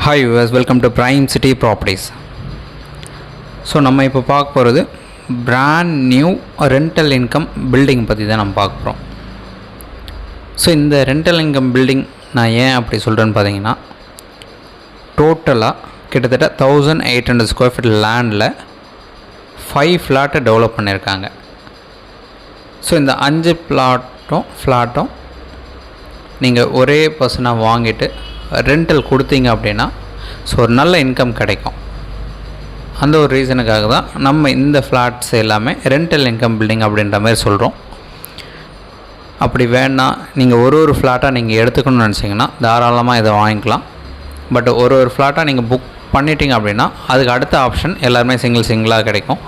Hi viewers, welcome to Prime City Properties. So நம்ம இப்போ பார்க்க போகிறது brand new rental income building பற்றி தான் நம்ம பார்க்க போகிறோம். ஸோ இந்த ரெண்டல் இன்கம் பில்டிங் நான் ஏன் அப்படி சொல்கிறேன்னு பார்த்தீங்கன்னா, டோட்டலாக கிட்டத்தட்ட 1800 ஸ்கொயர் ஃபீட் லேண்டில் 5 ஃப்ளாட்டை டெவலப் பண்ணியிருக்காங்க. ஸோ இந்த 5 ஃப்ளாட்டும் நீங்கள் ஒரே பர்சனாக வாங்கிட்டு ரெண்டல் கொடுத்தீங்க அப்படின்னா ஸோ ஒரு நல்ல இன்கம் கிடைக்கும். அந்த ஒரு ரீசனுக்காக தான் நம்ம இந்த ஃப்ளாட்ஸ் எல்லாமே ரெண்டல் இன்கம் பில்டிங் அப்படின்ற மாதிரி சொல்கிறோம். அப்படி வேணால் நீங்கள் ஒரு ஃப்ளாட்டாக நீங்கள் எடுத்துக்கணும்னு நினச்சிங்கன்னா தாராளமாக இதை வாங்கிக்கலாம். பட் ஒரு ஃப்ளாட்டாக நீங்கள் புக் பண்ணிட்டீங்க அப்படின்னா அதுக்கு அடுத்த ஆப்ஷன் எல்லாருமே சிங்கிளாக கிடைக்கும்.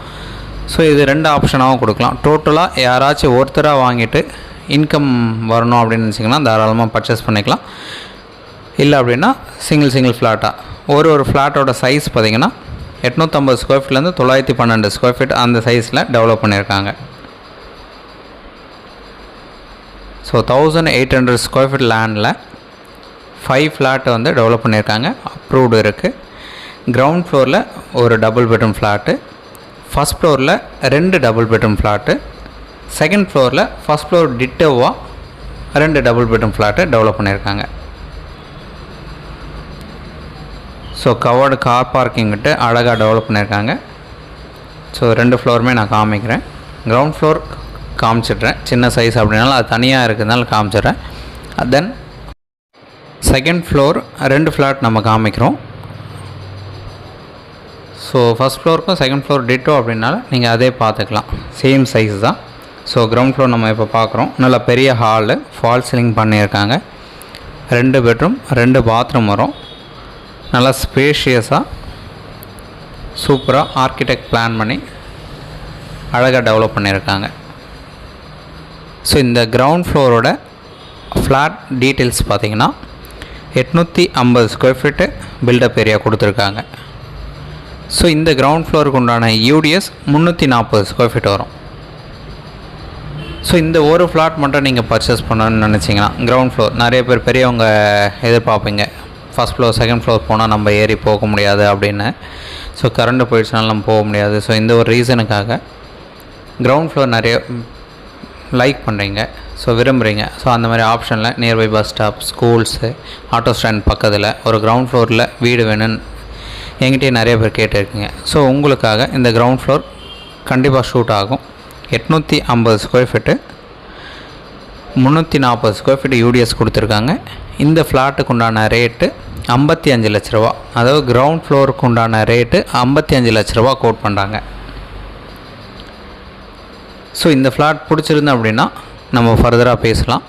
ஸோ இது 2 ஆப்ஷனாகவும் கொடுக்கலாம். டோட்டலாக யாராச்சும் ஒருத்தராக வாங்கிட்டு இன்கம் வரணும் அப்படின்னு நினச்சிங்கன்னா தாராளமாக பர்ச்சேஸ் பண்ணிக்கலாம். இல்லை அப்படின்னா சிங்கிள் ஃப்ளாட்டாக ஒரு ஃப்ளாட்டோட சைஸ் பார்த்திங்கன்னா 850 ஸ்கொயர் ஃபீட்லேருந்து 912 ஸ்கொயர் ஃபீட் அந்த சைஸில் டெவலப் பண்ணியிருக்காங்க. ஸோ 1800 ஸ்கொயர் ஃபீட் லேண்டில் 5 ஃப்ளாட்டை வந்து டெவலப் பண்ணியிருக்காங்க. அப்ரூவ்டு இருக்குது. கிரவுண்ட் ஃப்ளோரில் ஒரு டபுள் பெட்ரூம் ஃப்ளாட்டு, ஃபஸ்ட் ஃப்ளோரில் 2 டபுள் பெட்ரூம் ஃப்ளாட்டு, செகண்ட் ஃப்ளோரில் ஃபஸ்ட் ஃப்ளோர் டிட்டோவாக 2 டபுள் பெட்ரூம் ஃப்ளாட்டு டெவலப் பண்ணியிருக்காங்க. ஸோ கவர்டு கார் பார்க்கிங்கிட்டு அழகாக டெவலப் பண்ணியிருக்காங்க. ஸோ 2 ஃப்ளோருமே நான் காமிக்கிறேன். கிரவுண்ட் ஃப்ளோர் காமிச்சிட்றேன், சின்ன சைஸ் அப்படின்னாலும் அது தனியாக இருக்கிறதுனால காமிச்சிட்றேன். தென் செகண்ட் ஃப்ளோர் 2 ஃப்ளாட் நம்ம காமிக்கிறோம். ஸோ ஃபஸ்ட் ஃப்ளோருக்கும் செகண்ட் ஃப்ளோர் டிட்டோ அப்படின்னால நீங்கள் அதே பார்த்துக்கலாம், சேம் சைஸ் தான். ஸோ கிரவுண்ட் ஃப்ளோர் நம்ம இப்போ பார்க்குறோம். நல்ல பெரிய ஹாலு, ஃபால் சீலிங் பண்ணியிருக்காங்க. 2 பெட்ரூம் 2 பாத்ரூம் வரும். நல்லா ஸ்பேஷியஸாக சூப்பராக ஆர்கிடெக்ட் பிளான் பண்ணி அழகாக டெவலப் பண்ணியிருக்காங்க. ஸோ இந்த கிரவுண்ட் ஃப்ளோரோட ஃப்ளாட் டீட்டெயில்ஸ் பார்த்திங்கன்னா 850 ஸ்கொயர் ஃபீட்டு பில்டப் ஏரியா கொடுத்துருக்காங்க. ஸோ இந்த கிரவுண்ட் ஃப்ளோருக்கு உண்டான யூடிஎஸ் 340 ஸ்கொயர் ஃபீட் வரும். ஸோ இந்த ஒரு ஃப்ளாட் மட்டும் நீங்கள் பர்ச்சேஸ் பண்ணணும்னு நினச்சிங்கன்னா, கிரவுண்ட் ஃப்ளோர் நிறைய பேர் பெரியவங்க எதிர்பார்ப்பீங்க, ஃபஸ்ட் ஃப்ளோர் செகண்ட் ஃப்ளோர் போனால் நம்ம ஏறி போக முடியாது அப்படின்னு. ஸோ கரண்ட்டு போயிடுச்சுனாலும் நம்ம போக முடியாது. ஸோ இந்த ஒரு ரீசனுக்காக கிரவுண்ட் ஃப்ளோர் நிறைய லைக் பண்ணுறீங்க, ஸோ விரும்புகிறீங்க. ஸோ அந்த மாதிரி ஆப்ஷனில் nearby bus stop, schools, auto stand பக்கத்தில் ஒரு கிரவுண்ட் ஃப்ளோரில் வீடு வேணும்னு என்கிட்டயே நிறைய பேர் கேட்டிருக்கீங்க. ஸோ உங்களுக்காக இந்த கிரவுண்ட் ஃப்ளோர் கண்டிப்பாக ஷூட் ஆகும். 850 square feet 340 square feet UDS கொடுத்துருக்காங்க. இந்த ஃப்ளாட்டுக்கு உண்டான ரேட்டு 55 லட்ச ரூபா. அதாவது கிரவுண்ட் ஃப்ளோருக்கு உண்டான ரேட்டு 55 லட்ச ரூபா கோட் பண்ணுறாங்க. ஸோ இந்த ஃப்ளாட் பிடிச்சிருந்து அப்படின்னா நம்ம ஃபர்தராக பேசலாம்.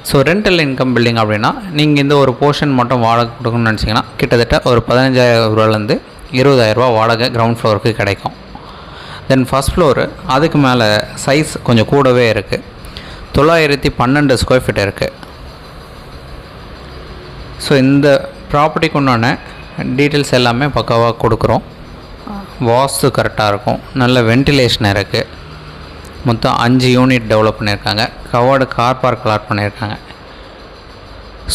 ஸோ ரெண்டல் இன்கம் பில்டிங் அப்படின்னா நீங்கள் இந்த ஒரு போர்ஷன் மட்டும் வாடகை கொடுக்கணும்னு நினச்சிங்கன்னா கிட்டத்தட்ட ஒரு 15,000 ரூபாலேருந்து 20,000 ரூபா வாடகை கிரவுண்ட் ஃப்ளோருக்கு கிடைக்கும். தென் ஃபஸ்ட் ஃப்ளோரு அதுக்கு மேலே சைஸ் கொஞ்சம் கூடவே இருக்குது, 912 ஸ்கொயர் ஃபீட் இருக்குது. ஸோ இந்த ப்ராப்பர்ட்டிக்கு உண்டான டீட்டெயில்ஸ் எல்லாமே பக்காவாக கொடுக்குறோம். வாஸ்து கரெக்டாக இருக்கும், நல்ல வென்டிலேஷன் இருக்குது. மொத்தம் 5 யூனிட் டெவலப் பண்ணியிருக்காங்க. கவர்டு கார் பார்க் அலாட் பண்ணியிருக்காங்க.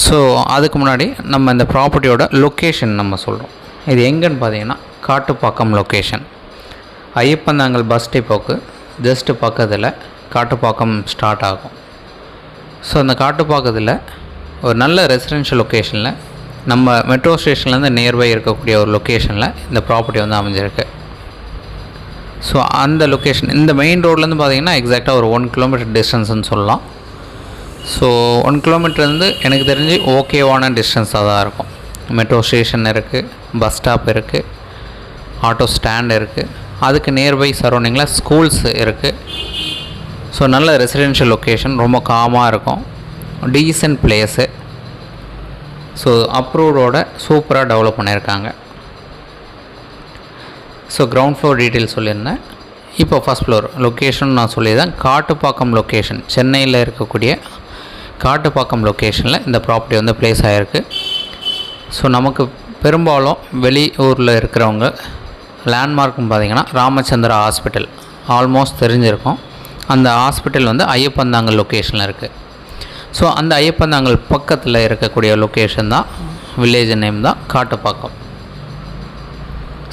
ஸோ அதுக்கு முன்னாடி நம்ம இந்த ப்ராப்பர்ட்டியோட லொக்கேஷன் நம்ம சொல்கிறோம். இது எங்கேன்னு பார்த்தீங்கன்னா காட்டுப்பாக்கம் லொக்கேஷன். ஐயப்பந்தாங்கல் பஸ் டிப்போக்கு ஜஸ்ட்டு பக்கத்தில் காட்டுப்பாக்கம் ஸ்டார்ட் ஆகும். ஸோ அந்த காட்டுப்பாக்கத்தில் ஒரு நல்ல ரெசிடென்ஷியல் லொக்கேஷனில், நம்ம மெட்ரோ ஸ்டேஷன்லேருந்து நியர்பை இருக்கக்கூடிய ஒரு லொக்கேஷனில் இந்த ப்ராப்பர்ட்டி வந்து அமைஞ்சிருக்கு. ஸோ அந்த லொக்கேஷன் இந்த மெயின் ரோட்லேருந்து பார்த்திங்கன்னா எக்ஸாக்டாக ஒரு 1 கிலோமீட்டர் டிஸ்டன்ஸ்னு சொல்லலாம். ஸோ 1 கிலோமீட்டர்லேருந்து எனக்கு தெரிஞ்சு ஓகேவான டிஸ்டன்ஸாக தான் இருக்கும். மெட்ரோ ஸ்டேஷன் இருக்குது, பஸ் ஸ்டாப் இருக்குது, ஆட்டோ ஸ்டாண்ட் இருக்குது, அதுக்கு நியர்பை சரௌண்டிங்கில் ஸ்கூல்ஸ் இருக்குது. ஸோ நல்ல ரெசிடென்ஷியல் லொக்கேஷன், ரொம்ப காமாக இருக்கும், டீசன்ட் பிளேஸு. ஸோ அப்ரூவ்டோட சூப்பராக டெவலப் பண்ணியிருக்காங்க. ஸோ கிரவுண்ட் ஃப்ளோர் டீட்டெயில் சொல்லியிருந்தேன். இப்போ ஃபஸ்ட் ஃப்ளோர் லொக்கேஷன் நான் சொல்லியிருந்தேன். காட்டுப்பாக்கம் லொக்கேஷன், சென்னையில் இருக்கக்கூடிய காட்டுப்பாக்கம் லொக்கேஷனில் இந்த ப்ராப்பர்ட்டி வந்து ப்ளேஸ் ஆகிருக்கு. ஸோ நமக்கு பெரும்பாலும் வெளியூரில் இருக்கிறவங்க லேண்ட்மார்க்னு பார்த்திங்கன்னா ராமச்சந்திரா ஹாஸ்பிட்டல் ஆல்மோஸ்ட் தெரிஞ்சிருக்கும். அந்த ஹாஸ்பிட்டல் வந்து ஐயப்பந்தாங்கல் லொக்கேஷனில் இருக்குது. ஸோ அந்த ஐயப்பந்தாங்கல் பக்கத்தில் இருக்கக்கூடிய லொக்கேஷன் தான் வில்லேஜ் நேம் தான் காட்டுப்பாக்கம்.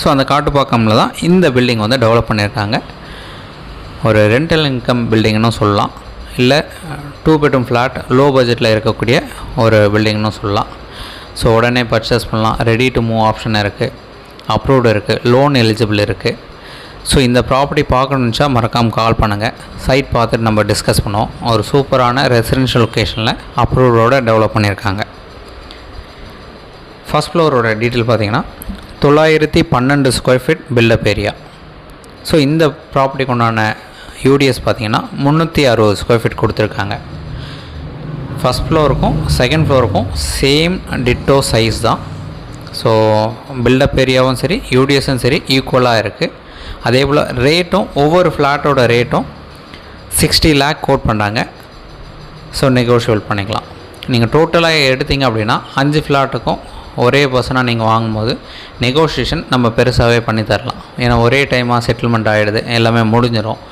ஸோ அந்த காட்டுப்பாக்கமில் தான் இந்த பில்டிங் வந்து டெவலப் பண்ணியிருக்காங்க. ஒரு ரெண்டல் இன்கம் பில்டிங்னு சொல்லலாம், இல்லை 2 bedroom ஃப்ளாட் லோ பட்ஜெட்டில் இருக்கக்கூடிய ஒரு பில்டிங்னு சொல்லலாம். ஸோ உடனே பர்ச்சேஸ் பண்ணலாம். ரெடி டு மூவ் ஆப்ஷன் இருக்குது, அப்ரூவ்டு இருக்குது, லோன் எலிஜிபிள் இருக்குது. ஸோ இந்த ப்ராப்பர்ட்டி பார்க்கணுச்சா மறக்காமல் கால் பண்ணுங்கள். சைட் பார்த்துட்டு நம்ம டிஸ்கஸ் பண்ணுவோம். ஒரு சூப்பரான ரெசிடென்ஷியல் லொக்கேஷனில் அப்ரூவ்டோடு டெவலப் பண்ணியிருக்காங்க. ஃபஸ்ட் ஃப்ளோரோட டீட்டெயில் பார்த்திங்கன்னா 912 square feet built up. So இந்த ப்ராப்பர்ட்டிக்கு உண்டான யூடிஎஸ் பார்த்திங்கன்னா 360 ஸ்கொயர் ஃபீட் கொடுத்துருக்காங்க. ஃபஸ்ட் ஃப்ளோருக்கும் செகண்ட் ஃப்ளோருக்கும் சேம் டிட்டோ சைஸ் தான். ஸோ பில்டப் ஏரியாவும் சரி யூடிஎஸும் சரி ஈக்குவலாக இருக்குது. அதே போல் ரேட்டும் ஒவ்வொரு ஃப்ளாட்டோட ரேட்டும் 60 lakh கோட் பண்ணுறாங்க. ஸோ நெகோஷியபிள் பண்ணிக்கலாம். நீங்கள் டோட்டலாக எடுத்தீங்க அப்படின்னா 5 ஃப்ளாட்டுக்கும் ஒரே பர்சனாக நீங்கள் வாங்கும்போது நெகோஷியேஷன் நம்ம பெருசாகவே பண்ணி தரலாம். ஏன்னா ஒரே டைமாக செட்டில்மெண்ட் ஆகிடுது, எல்லாமே முடிஞ்சிடும்.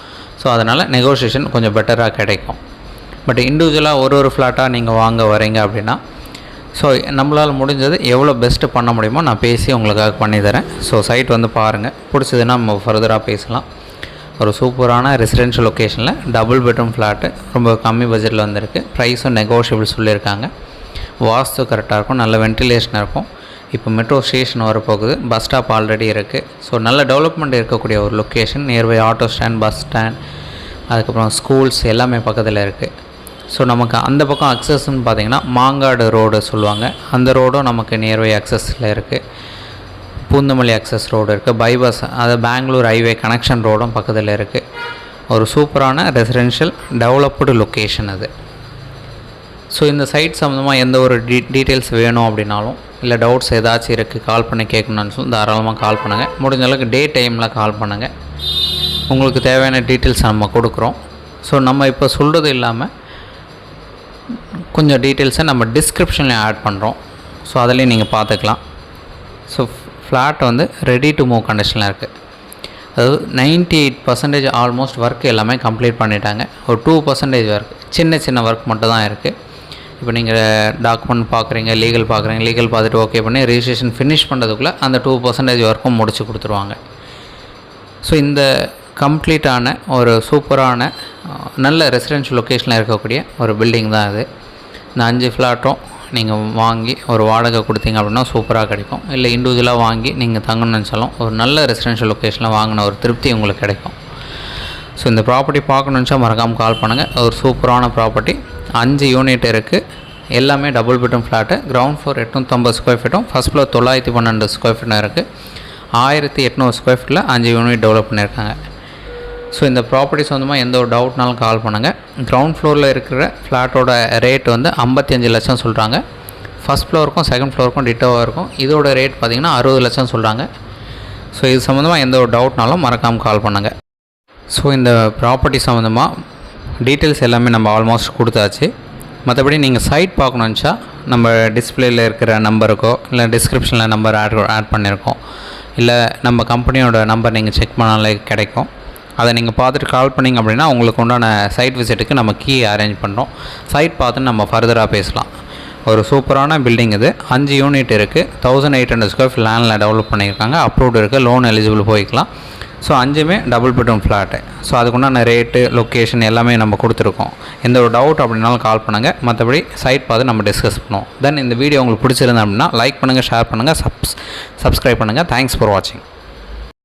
ஸோ அதனால் நெகோஷியேஷன் கொஞ்சம் பெட்டராக கிடைக்கும். பட் இண்டிவிஜுவலாக ஒரு ஃப்ளாட்டாக நீங்கள் வாங்க வரீங்க அப்படின்னா ஸோ நம்மளால் முடிஞ்சது எவ்வளோ பெஸ்ட்டு பண்ண முடியுமோ நான் பேசி உங்களுக்காக பண்ணித்தரேன். ஸோ சைட் வந்து பாருங்கள், பிடிச்சதுன்னா நம்ம ஃபர்தராக பேசலாம். ஒரு சூப்பரான ரெசிடென்ஷியல் லொக்கேஷனில் டபுள் பெட்ரூம் ஃப்ளாட்டு ரொம்ப கம்மி பட்ஜெட்டில் வந்திருக்கு. ப்ரைஸும் நெகோஷியபிள் சொல்லியிருக்காங்க. வாஸ்து கரெக்டாக இருக்கும், நல்ல வென்டிலேஷன் இருக்கும். இப்போ மெட்ரோ ஸ்டேஷன் வரப்போகுது, பஸ் ஸ்டாப் ஆல்ரெடி இருக்குது. ஸோ நல்ல டெவலப்மெண்ட் இருக்கக்கூடிய ஒரு location. Nearby auto stand, bus stand, அதுக்கப்புறம் ஸ்கூல்ஸ் எல்லாமே பக்கத்தில் இருக்குது. ஸோ நமக்கு அந்த பக்கம் அக்சஸ்ன்னு பார்த்திங்கன்னா மாங்காடு ரோடு சொல்லுவாங்க, அந்த ரோடும் நமக்கு நியர்பை அக்சஸில் இருக்குது. பூந்தமல்லி அக்சஸ் ரோடு இருக்குது, பைபாஸ் அது பெங்களூர் ஹைவே கனெக்ஷன் ரோடும் பக்கத்தில் இருக்குது. ஒரு சூப்பரான ரெசிடென்ஷியல் டெவலப்டு லொக்கேஷன் அது. ஸோ இந்த சைட் சம்மந்தமாக எந்த ஒரு டீட்டெயில்ஸ் வேணும் அப்படின்னாலும், இல்லை டவுட்ஸ் ஏதாச்சும் இருக்குது கால் பண்ணி கேட்கணுன்னு சொல்லி தாராளமாக கால் பண்ணுங்கள். முடிஞ்ச அளவுக்கு டே டைமில் கால் பண்ணுங்கள், உங்களுக்கு தேவையான டீட்டெயில்ஸ் நம்ம கொடுக்குறோம். ஸோ நம்ம இப்போ சொல்கிறது இல்லாமல் கொஞ்சம் டீட்டெயில்ஸை நம்ம டிஸ்கிரிப்ஷனில் ஆட் பண்ணுறோம். ஸோ அதிலையும் நீங்கள் பார்த்துக்கலாம். ஸோ ஃப்ளாட் வந்து ரெடி டு மூவ் கண்டிஷனில் இருக்குது. அதாவது 98% ஆல்மோஸ்ட் ஒர்க் எல்லாமே கம்ப்ளீட் பண்ணிட்டாங்க. ஒரு 2% ஒர்க், சின்ன சின்ன ஒர்க் மட்டும் தான் இருக்குது. இப்போ நீங்கள் டாக்குமெண்ட் பார்க்குறீங்க, லீகல் பார்க்குறீங்க, லீகல் பார்த்துட்டு ஓகே பண்ணி ரிஜிஸ்ட்ரேஷன் ஃபினிஷ் பண்ணுறதுக்குள்ளே அந்த 2% ஒர்க்கும் முடிச்சு கொடுத்துருவாங்க. ஸோ இந்த கம்ப்ளீட்டான ஒரு சூப்பரான நல்ல ரெசிடென்ஷியல் லொக்கேஷனில் இருக்கக்கூடிய ஒரு பில்டிங் தான் இது. இந்த 5 ஃப்ளாட்டும் நீங்கள் வாங்கி ஒரு வாடகை கொடுத்தீங்க அப்படின்னா சூப்பராக கிடைக்கும். இல்லை இண்டிவிஜுவலாக வாங்கி நீங்கள் தங்கணும்னு நினச்சாலும் ஒரு நல்ல ரெசிடென்ஷியல் லொக்கேஷனில் வாங்கின ஒரு திருப்தி உங்களுக்கு கிடைக்கும். ஸோ இந்த ப்ராப்பர்ட்டி பார்க்கணுன்னு மறக்காமல் கால் பண்ணுங்கள். ஒரு சூப்பரான ப்ராப்பர்ட்டி, 5 யூனிட் இருக்குது. எல்லாமே double bedroom flat. Ground floor 850 square ஃபீட்டும், ஃபஸ்ட் ஃப்ளோர் 912 ஸ்கொயர் ஃபீட்டும் இருக்குது. 1800 ஸ்கொயர் ஃபீட்டில் 5 யூனிட் டெவலப் பண்ணியிருக்காங்க. ஸோ இந்த ப்ராப்பர்ட்டி சொந்தமாக எந்த ஒரு டவுட்னாலும் கால் பண்ணுங்கள். கிரவுண்ட் ஃப்ளோரில் இருக்கிற ஃப்ளாட்டோட ரேட் வந்து 55 லட்சம் சொல்கிறாங்க. ஃபஸ்ட் ஃப்ளோருக்கும் செகண்ட் ஃப்ளோருக்கும் டிட்டோவாக இருக்கும். இதோட ரேட் பார்த்திங்கன்னா 60 லட்சம் சொல்கிறாங்க. ஸோ இது சம்மந்தமாக எந்த ஒரு டவுட்னாலும் மறக்காமல் கால் பண்ணுங்கள். ஸோ இந்த ப்ராப்பர்ட்டி சம்மந்தமாக டீட்டெயில்ஸ் எல்லாமே நம்ம ஆல்மோஸ்ட் கொடுத்தாச்சு. மற்றபடி நீங்கள் சைட் பார்க்கணுன்னுச்சா நம்ம டிஸ்பிளேயில் இருக்கிற நம்பருக்கோ இல்லை டிஸ்கிரிப்ஷனில் நம்பர் ஆட் பண்ணியிருக்கோம், இல்லை நம்ம கம்பெனியோட நம்பர் நீங்கள் செக் பண்ணாலே கிடைக்கும். அதை நீங்கள் பார்த்துட்டு கால் பண்ணிங்க அப்படின்னா உங்களுக்கு உண்டான சைட் விசிட்டுக்கு நம்ம கீ அரேஞ்ச் பண்ணுறோம். சைட் பார்த்துட்டு நம்ம ஃபர்தராக பேசலாம். ஒரு சூப்பரான பில்டிங் இது. 5 யூனிட் இருக்குது. 1800 ஸ்கொயர் ஃபீட் லேண்டில் டெவலப் பண்ணியிருக்காங்க. அப்ரூவ்டு இருக்குது, லோன் எலிஜிபிள் போய்க்கலாம். ஸோ 5மே டபுள் பெட்ரூம் ஃப்ளாட்டு. ஸோ அதுக்குண்டான ரேட்டு, லொக்கேஷன் எல்லாமே நம்ம கொடுத்துருக்கோம். எந்த ஒரு டவுட் அப்படின்னாலும் கால் பண்ணுங்கள். மற்றபடி சைட் பார்த்து நம்ம டிஸ்கஸ் பண்ணுவோம். தென் இந்த வீடியோ உங்களுக்கு பிடிச்சிருந்தா அப்படின்னா லைக் பண்ணுங்கள், ஷேர் பண்ணுங்கள், சப்ஸ்கிரைப் பண்ணுங்கள். தேங்க்ஸ் ஃபார் வாட்சிங்.